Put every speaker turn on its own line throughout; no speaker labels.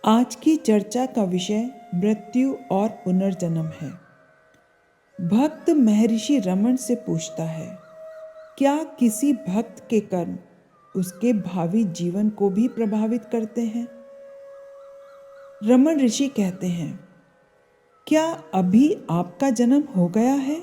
आज की चर्चा का विषय मृत्यु और पुनर्जन्म है। भक्त महर्षि रमन से पूछता है, क्या किसी भक्त के कर्म उसके भावी जीवन को भी प्रभावित करते हैं? रमन ऋषि कहते हैं, क्या अभी आपका जन्म हो गया है?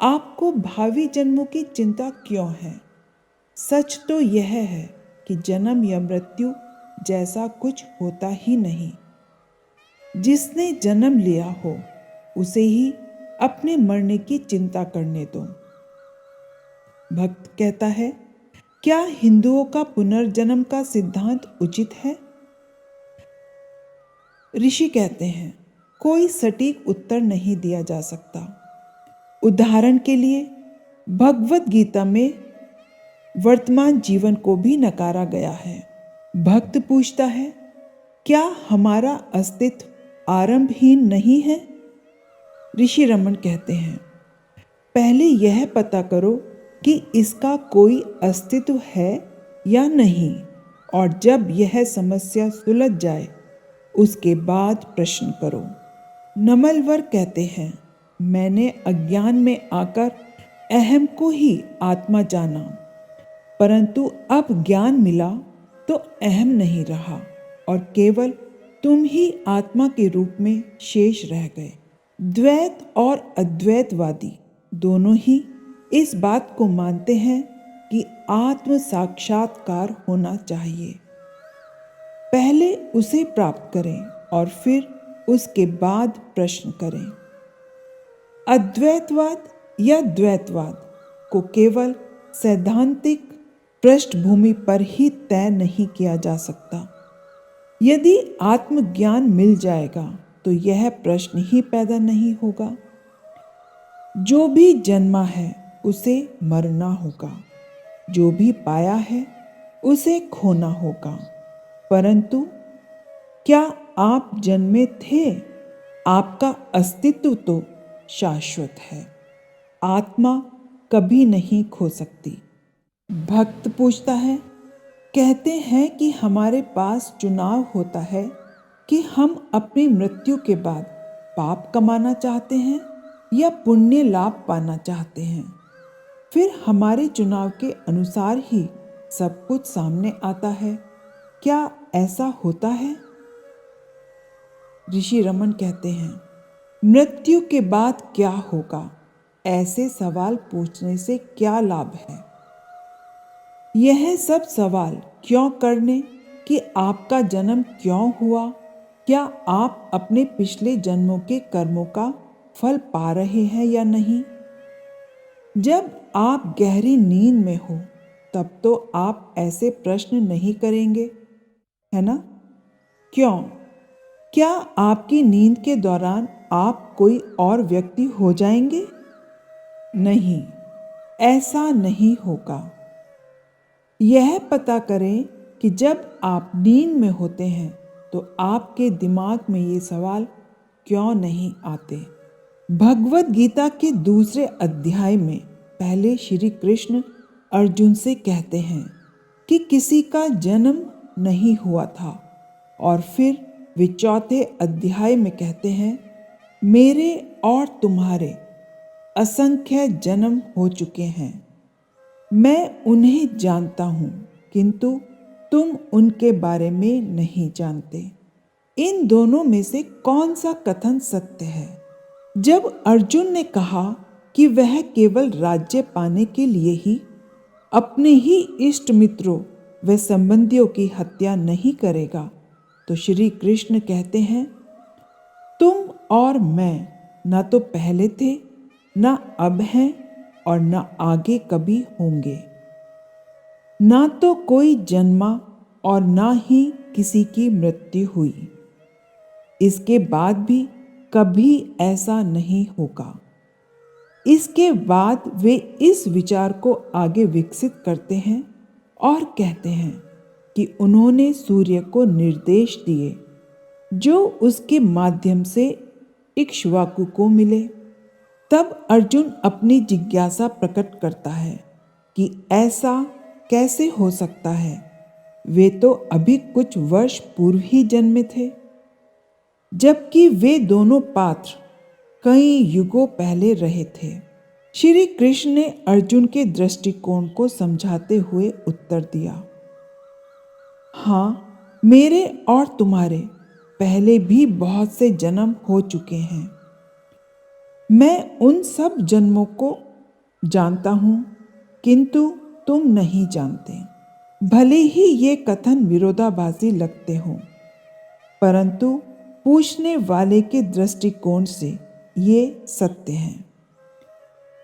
आपको भावी जन्मों की चिंता क्यों है? सच तो यह है कि जन्म या मृत्यु जैसा कुछ होता ही नहीं। जिसने जन्म लिया हो उसे ही अपने मरने की चिंता करने दो। भक्त कहता है, क्या हिंदुओं का पुनर्जन्म का सिद्धांत उचित है? ऋषि कहते हैं, कोई सटीक उत्तर नहीं दिया जा सकता। उदाहरण के लिए भगवत गीता में वर्तमान जीवन को भी नकारा गया है। भक्त पूछता है, क्या हमारा अस्तित्व आरंभहीन नहीं है? ऋषि रमन कहते हैं, पहले यह पता करो कि इसका कोई अस्तित्व है या नहीं, और जब यह समस्या सुलझ जाए उसके बाद प्रश्न करो। नमलवर कहते हैं, मैंने अज्ञान में आकर अहम को ही आत्मा जाना, परंतु अब ज्ञान मिला तो अहम नहीं रहा और केवल तुम ही आत्मा के रूप में शेष रह गए। द्वैत और अद्वैतवादी दोनों ही इस बात को मानते हैं कि आत्म साक्षात्कार होना चाहिए। पहले उसे प्राप्त करें और फिर उसके बाद प्रश्न करें। अद्वैतवाद या द्वैतवाद को केवल सैद्धांतिक पृष्ठभूमि पर ही तय नहीं किया जा सकता। यदि आत्मज्ञान मिल जाएगा तो यह प्रश्न ही पैदा नहीं होगा। जो भी जन्मा है उसे मरना होगा, जो भी पाया है उसे खोना होगा। परंतु क्या आप जन्मे थे? आपका अस्तित्व तो शाश्वत है। आत्मा कभी नहीं खो सकती। भक्त पूछता है, कहते हैं कि हमारे पास चुनाव होता है कि हम अपनी मृत्यु के बाद पाप कमाना चाहते हैं या पुण्य लाभ पाना चाहते हैं। फिर हमारे चुनाव के अनुसार ही सब कुछ सामने आता है। क्या ऐसा होता है? ऋषि रमन कहते हैं, मृत्यु के बाद क्या होगा, ऐसे सवाल पूछने से क्या लाभ है? यह सब सवाल क्यों करने कि आपका जन्म क्यों हुआ? क्या आप अपने पिछले जन्मों के कर्मों का फल पा रहे हैं या नहीं? जब आप गहरी नींद में हो तब तो आप ऐसे प्रश्न नहीं करेंगे, है ना? क्यों? क्या आपकी नींद के दौरान आप कोई और व्यक्ति हो जाएंगे? नहीं, ऐसा नहीं होगा। यह पता करें कि जब आप नींद में होते हैं तो आपके दिमाग में ये सवाल क्यों नहीं आते? भगवत गीता के दूसरे अध्याय में पहले श्री कृष्ण अर्जुन से कहते हैं कि किसी का जन्म नहीं हुआ था, और फिर वे चौथे अध्याय में कहते हैं, मेरे और तुम्हारे असंख्य जन्म हो चुके हैं, मैं उन्हें जानता हूँ, किंतु तुम उनके बारे में नहीं जानते। इन दोनों में से कौन सा कथन सत्य है? जब अर्जुन ने कहा कि वह केवल राज्य पाने के लिए ही अपने ही इष्ट मित्रों व संबंधियों की हत्या नहीं करेगा, तो श्री कृष्ण कहते हैं, तुम और मैं ना तो पहले थे, ना अब हैं और ना आगे कभी होंगे। ना तो कोई जन्मा और ना ही किसी की मृत्यु हुई। इसके बाद भी कभी ऐसा नहीं होगा। इसके बाद वे इस विचार को आगे विकसित करते हैं और कहते हैं कि उन्होंने सूर्य को निर्देश दिए जो उसके माध्यम से इक्ष्वाकु को मिले। तब अर्जुन अपनी जिज्ञासा प्रकट करता है कि ऐसा कैसे हो सकता है? वे तो अभी कुछ वर्ष पूर्व ही जन्मे थे, जबकि वे दोनों पात्र कई युगों पहले रहे थे। श्री कृष्ण ने अर्जुन के दृष्टिकोण को समझाते हुए उत्तर दिया, हाँ, मेरे और तुम्हारे पहले भी बहुत से जन्म हो चुके हैं। मैं उन सब जन्मों को जानता हूँ, किंतु तुम नहीं जानते। भले ही ये कथन विरोधाभासी लगते हों, परंतु पूछने वाले के दृष्टिकोण से ये सत्य है।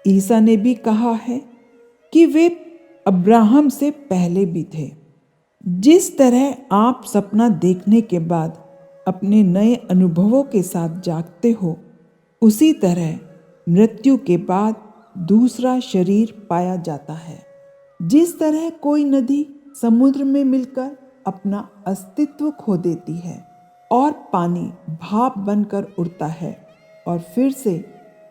ईसा ने भी कहा है कि वे अब्राहम से पहले भी थे। जिस तरह आप सपना देखने के बाद अपने नए अनुभवों के साथ जागते हो, उसी तरह मृत्यु के बाद दूसरा शरीर पाया जाता है। जिस तरह कोई नदी समुद्र में मिलकर अपना अस्तित्व खो देती है और पानी भाप बनकर उड़ता है और फिर से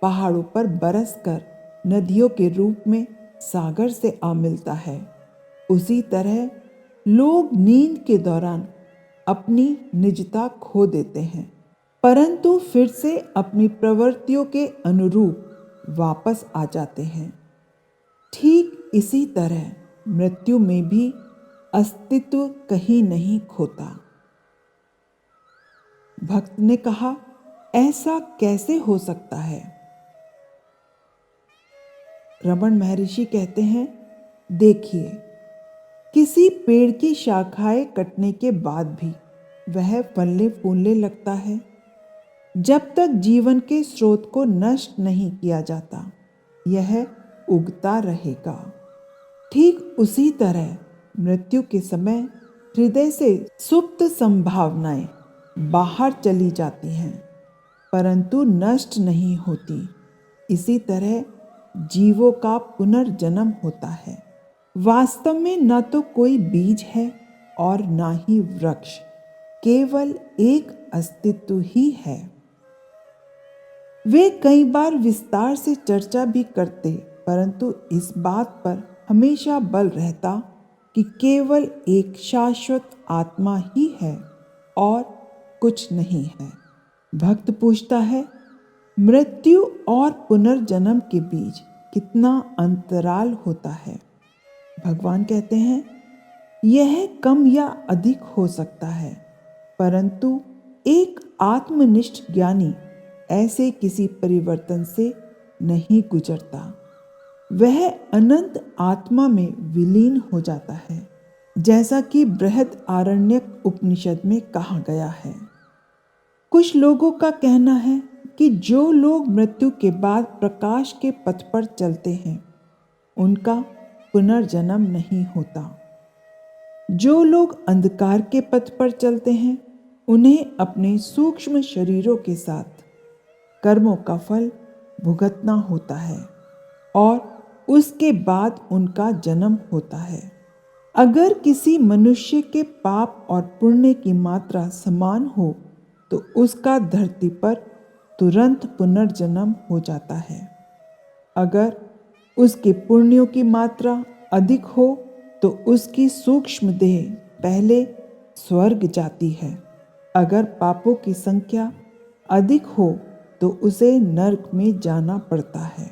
पहाड़ों पर बरसकर नदियों के रूप में सागर से आ मिलता है, उसी तरह लोग नींद के दौरान अपनी निजता खो देते हैं, परंतु फिर से अपनी प्रवृत्तियों के अनुरूप वापस आ जाते हैं। ठीक इसी तरह मृत्यु में भी अस्तित्व कहीं नहीं खोता। भक्त ने कहा, ऐसा कैसे हो सकता है? रमन महर्षि कहते हैं, देखिए, किसी पेड़ की शाखाएं कटने के बाद भी वह फलने फूलने लगता है। जब तक जीवन के स्रोत को नष्ट नहीं किया जाता, यह उगता रहेगा। ठीक उसी तरह मृत्यु के समय हृदय से सुप्त संभावनाएं बाहर चली जाती हैं, परंतु नष्ट नहीं होती। इसी तरह जीवों का पुनर्जन्म होता है। वास्तव में न तो कोई बीज है और न ही वृक्ष, केवल एक अस्तित्व ही है। वे कई बार विस्तार से चर्चा भी करते, परंतु इस बात पर हमेशा बल रहता कि केवल एक शाश्वत आत्मा ही है और कुछ नहीं है। भक्त पूछता है, मृत्यु और पुनर्जन्म के बीच कितना अंतराल होता है? भगवान कहते हैं, यह कम या अधिक हो सकता है, परंतु एक आत्मनिष्ठ ज्ञानी ऐसे किसी परिवर्तन से नहीं गुजरता। वह अनंत आत्मा में विलीन हो जाता है, जैसा कि बृहद आरण्यक उपनिषद में कहा गया है। कुछ लोगों का कहना है कि जो लोग मृत्यु के बाद प्रकाश के पथ पर चलते हैं, उनका पुनर्जन्म नहीं होता। जो लोग अंधकार के पथ पर चलते हैं, उन्हें अपने सूक्ष्म शरीरों के साथ कर्मों का फल भुगतना होता है और उसके बाद उनका जन्म होता है। अगर किसी मनुष्य के पाप और पुण्य की मात्रा समान हो, तो उसका धरती पर तुरंत पुनर्जन्म हो जाता है। अगर उसके पुण्यों की मात्रा अधिक हो, तो उसकी सूक्ष्म देह पहले स्वर्ग जाती है। अगर पापों की संख्या अधिक हो, तो उसे नरक में जाना पड़ता है।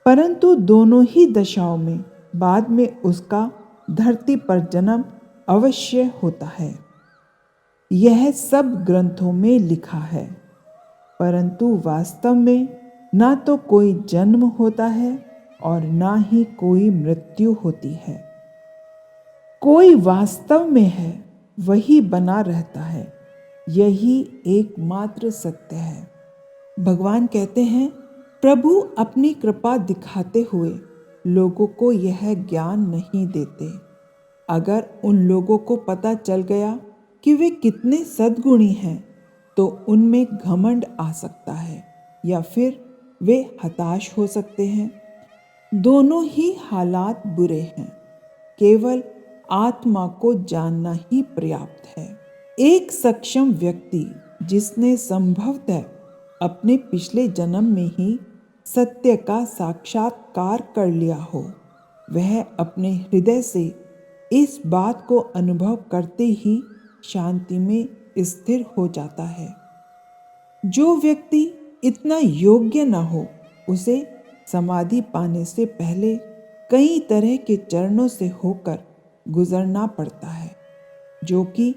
परंतु दोनों ही दशाओं में बाद में उसका धरती पर जन्म अवश्य होता है। यह सब ग्रंथों में लिखा है, परंतु वास्तव में ना तो कोई जन्म होता है और ना ही कोई मृत्यु होती है। कोई वास्तव में है, वही बना रहता है। यही एकमात्र सत्य है। भगवान कहते हैं, प्रभु अपनी कृपा दिखाते हुए लोगों को यह ज्ञान नहीं देते। अगर उन लोगों को पता चल गया कि वे कितने सद्गुणी हैं, तो उनमें घमंड आ सकता है या फिर वे हताश हो सकते हैं। दोनों ही हालात बुरे हैं। केवल आत्मा को जानना ही पर्याप्त है। एक सक्षम व्यक्ति जिसने संभवतः अपने पिछले जन्म में ही सत्य का साक्षात्कार कर लिया हो, वह अपने हृदय से इस बात को अनुभव करते ही शांति में स्थिर हो जाता है। जो व्यक्ति इतना योग्य न हो, उसे समाधि पाने से पहले कई तरह के चरणों से होकर गुजरना पड़ता है, जो कि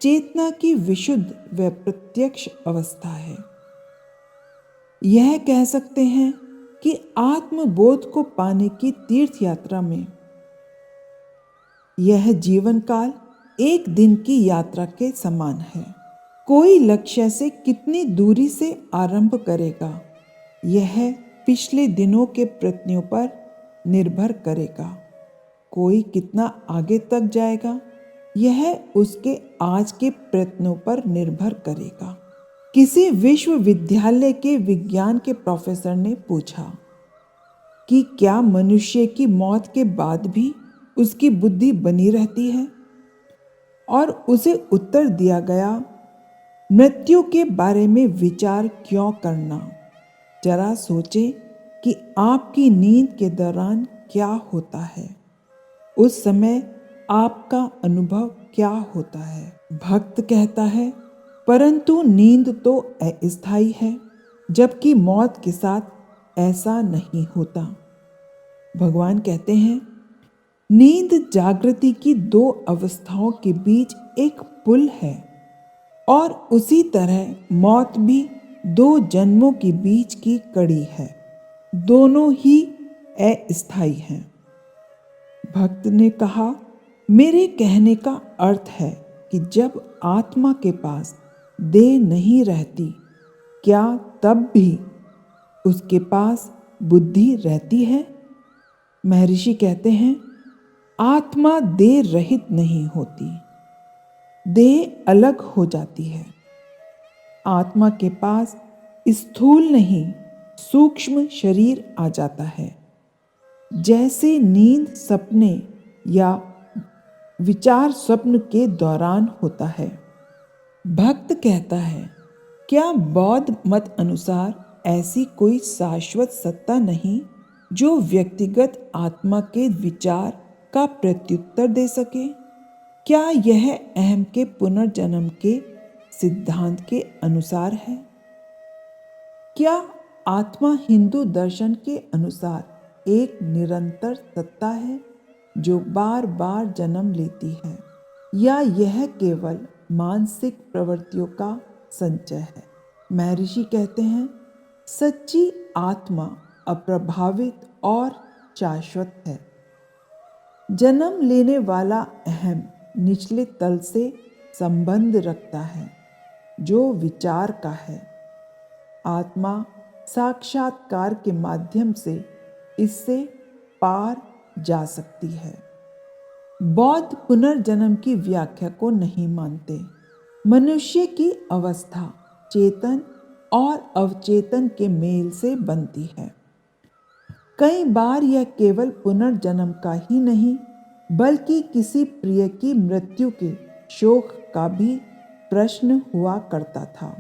चेतना की विशुद्ध व प्रत्यक्ष अवस्था है। यह कह सकते हैं कि आत्मबोध को पाने की तीर्थ यात्रा में यह जीवन काल एक दिन की यात्रा के समान है। कोई लक्ष्य से कितनी दूरी से आरंभ करेगा, यह पिछले दिनों के प्रयत्नों पर निर्भर करेगा। कोई कितना आगे तक जाएगा, यह उसके आज के प्रयत्नों पर निर्भर करेगा। किसी विश्वविद्यालय के विज्ञान के प्रोफेसर ने पूछा कि क्या मनुष्य की मौत के बाद भी उसकी बुद्धि बनी रहती है, और उसे उत्तर दिया गया, मृत्यु के बारे में विचार क्यों करना। जरा सोचें कि आपकी नींद के दौरान क्या होता है, उस समय आपका अनुभव क्या होता है। भक्त कहता है, परंतु नींद तो अस्थायी है, जबकि मौत के साथ ऐसा नहीं होता। भगवान कहते हैं, नींद जागृति की दो अवस्थाओं के बीच एक पुल है, और उसी तरह मौत भी दो जन्मों के बीच की कड़ी है। दोनों ही अस्थायी हैं। भक्त ने कहा, मेरे कहने का अर्थ है कि जब आत्मा के पास देह नहीं रहती, क्या तब भी उसके पास बुद्धि रहती है? महर्षि कहते हैं, आत्मा देह रहित नहीं होती, देह अलग हो जाती है। आत्मा के पास स्थूल नहीं, सूक्ष्म शरीर आ जाता है। जैसे नींद सपने या विचार स्वप्न के दौरान होता है। भक्त कहता है, क्या बौद्ध मत अनुसार ऐसी कोई शाश्वत सत्ता नहीं जो व्यक्तिगत आत्मा के विचार का प्रत्युत्तर दे सके? क्या यह अहम के पुनर्जन्म के सिद्धांत के अनुसार है? क्या आत्मा हिंदू दर्शन के अनुसार एक निरंतर सत्ता है जो बार बार जन्म लेती है, या यह केवल मानसिक प्रवृत्तियों का संचय है? महर्षि कहते हैं, सच्ची आत्मा अप्रभावित और शाश्वत है। जन्म लेने वाला अहम निचले तल से संबंध रखता है जो विचार का है। आत्मा साक्षात्कार के माध्यम से इससे पार जा सकती है। बौद्ध पुनर्जन्म की व्याख्या को नहीं मानते। मनुष्य की अवस्था चेतन और अवचेतन के मेल से बनती है। कई बार यह केवल पुनर्जन्म का ही नहीं, बल्कि किसी प्रिय की मृत्यु के शोक का भी प्रश्न हुआ करता था।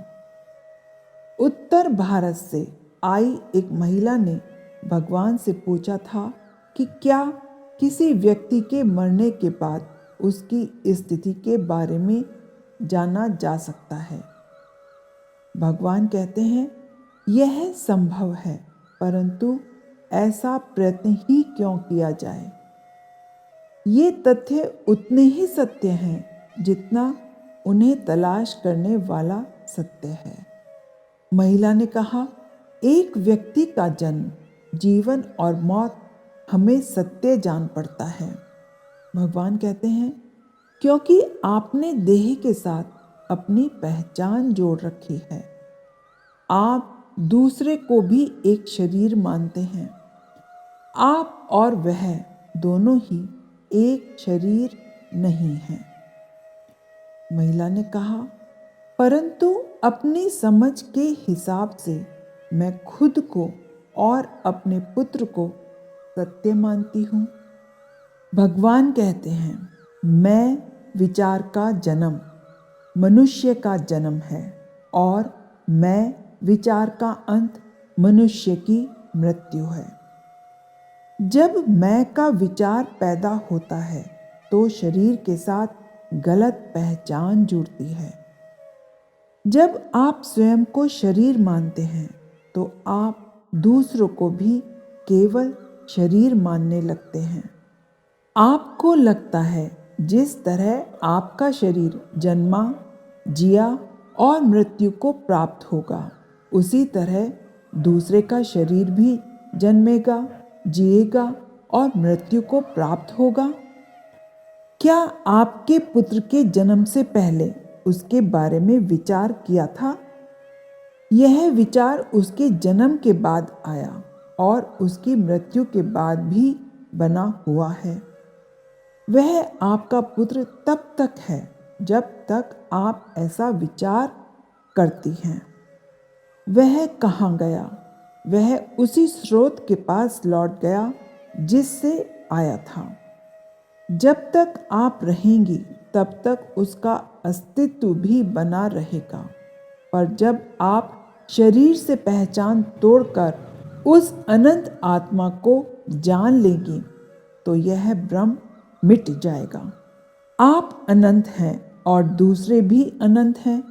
उत्तर भारत से आई एक महिला ने भगवान से पूछा था कि क्या किसी व्यक्ति के मरने के बाद उसकी स्थिति के बारे में जाना जा सकता है। भगवान कहते हैं, यह संभव है, परंतु ऐसा प्रयत्न ही क्यों किया जाए। ये तथ्य उतने ही सत्य हैं जितना उन्हें तलाश करने वाला सत्य है। महिला ने कहा, एक व्यक्ति का जन्म, जीवन और मौत हमें सत्य जान पड़ता है। भगवान कहते हैं, क्योंकि आपने देह के साथ अपनी पहचान जोड़ रखी है। आप दूसरे को भी एक शरीर मानते हैं। आप और वह दोनों ही एक शरीर नहीं हैं। महिला ने कहा, परंतु अपनी समझ के हिसाब से मैं खुद को और अपने पुत्र को सत्य मानती हूँ। भगवान कहते हैं, मैं विचार का जन्म मनुष्य का जन्म है, और मैं विचार का अंत मनुष्य की मृत्यु है। जब मैं का विचार पैदा होता है, तो शरीर के साथ गलत पहचान जुड़ती है। जब आप स्वयं को शरीर मानते हैं तो आप दूसरों को भी केवल शरीर मानने लगते हैं। आपको लगता है जिस तरह आपका शरीर जन्मा, जिया और मृत्यु को प्राप्त होगा, उसी तरह दूसरे का शरीर भी जन्मेगा, जिएगा और मृत्यु को प्राप्त होगा। क्या आपके पुत्र के जन्म से पहले उसके बारे में विचार किया था? यह विचार उसके जन्म के बाद आया और उसकी मृत्यु के बाद भी बना हुआ है। वह आपका पुत्र तब तक है जब तक आप ऐसा विचार करती हैं। वह कहाँ गया? वह उसी स्रोत के पास लौट गया जिससे आया था। जब तक आप रहेंगी तब तक उसका अस्तित्व भी बना रहेगा, पर जब आप शरीर से पहचान तोड़कर उस अनंत आत्मा को जान लेंगी तो यह भ्रम मिट जाएगा। आप अनंत हैं और दूसरे भी अनंत हैं।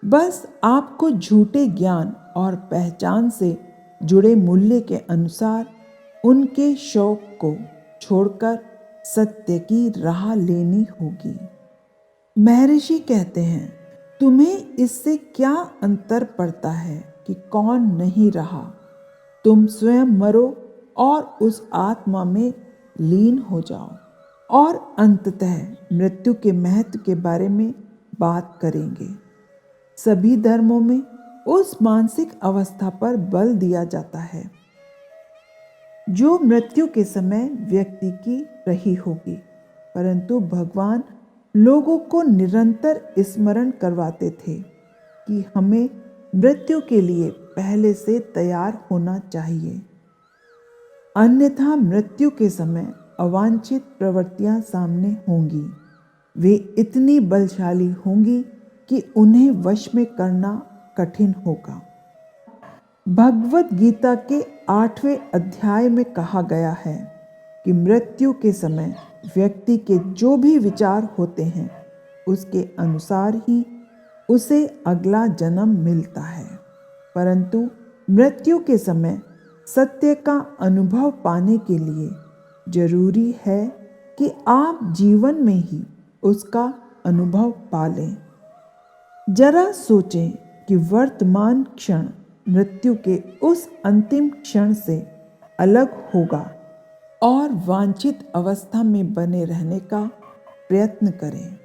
बस आपको झूठे ज्ञान और पहचान से जुड़े मूल्य के अनुसार उनके शौक को छोड़कर सत्य की राह लेनी होगी। महर्षि कहते हैं, तुम्हें इससे क्या अंतर पड़ता है कि कौन नहीं रहा? तुम स्वयं मरो और उस आत्मा में लीन हो जाओ और अंततः मृत्यु के महत्व के बारे में बात करेंगे। सभी धर्मों में उस मानसिक अवस्था पर बल दिया जाता है जो मृत्यु के समय व्यक्ति की रही होगी, परंतु भगवान लोगों को निरंतर स्मरण करवाते थे कि हमें मृत्यु के लिए पहले से तैयार होना चाहिए, अन्यथा मृत्यु के समय अवांछित प्रवृत्तियां सामने होंगी। वे इतनी बलशाली होंगी कि उन्हें वश में करना कठिन होगा। भगवत गीता के 8वें अध्याय में कहा गया है कि मृत्यु के समय व्यक्ति के जो भी विचार होते हैं उसके अनुसार ही उसे अगला जन्म मिलता है, परंतु मृत्यु के समय सत्य का अनुभव पाने के लिए जरूरी है कि आप जीवन में ही उसका अनुभव पालें। जरा सोचें कि वर्तमान क्षण मृत्यु के उस अंतिम क्षण से अलग होगा और वांछित अवस्था में बने रहने का प्रयत्न करें।